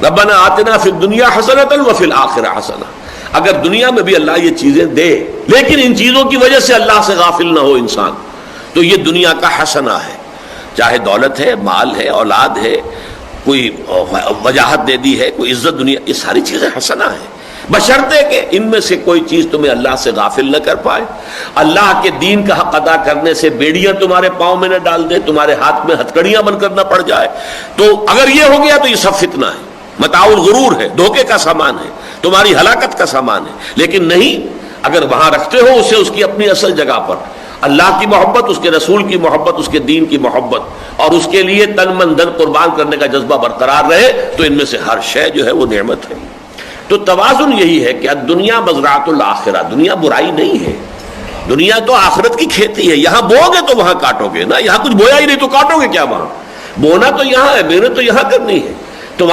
ربنا آتنا فی الدنیا حسنۃ وفی الآخرہ حسنہ. اگر دنیا میں بھی اللہ یہ چیزیں دے لیکن ان چیزوں کی وجہ سے اللہ سے غافل نہ ہو انسان، تو یہ دنیا کا حسنہ ہے، چاہے دولت ہے، مال ہے، اولاد ہے، کوئی وجاہت دے دی ہے، کوئی عزت دنیا، یہ ساری چیزیں حسنہ ہیں، بشرطے کہ ان میں سے کوئی چیز تمہیں اللہ سے غافل نہ کر پائے، اللہ کے دین کا حق ادا کرنے سے بیڑیاں تمہارے پاؤں میں نہ ڈال دے، تمہارے ہاتھ میں ہتھکڑیاں بن کر نہ پڑ جائے. تو اگر یہ ہو گیا تو یہ سب فتنہ ہے، متاع الغرور ہے، دھوکے کا سامان ہے، تمہاری ہلاکت کا سامان ہے. لیکن نہیں، اگر وہاں رکھتے ہو اسے اس کی اپنی اصل جگہ پر، اللہ کی محبت، اس کے رسول کی محبت، اس کے دین کی محبت، اور اس کے لیے تن من دھن قربان کرنے کا جذبہ برقرار رہے، تو ان میں سے ہر شے جو ہے وہ نعمت ہے. تو توازن یہی ہے کہ دنیا مزرعۃ الآخرہ، دنیا برائی نہیں ہے، دنیا تو آخرت کی کھیتی ہے. یہاں بو گے تو وہاں کاٹو گے نا، یہاں کچھ بویا ہی نہیں تو کاٹو گے کیا؟ وہاں بونا تو یہاں ہے، محنت تو یہاں کرنی ہے. تمہارا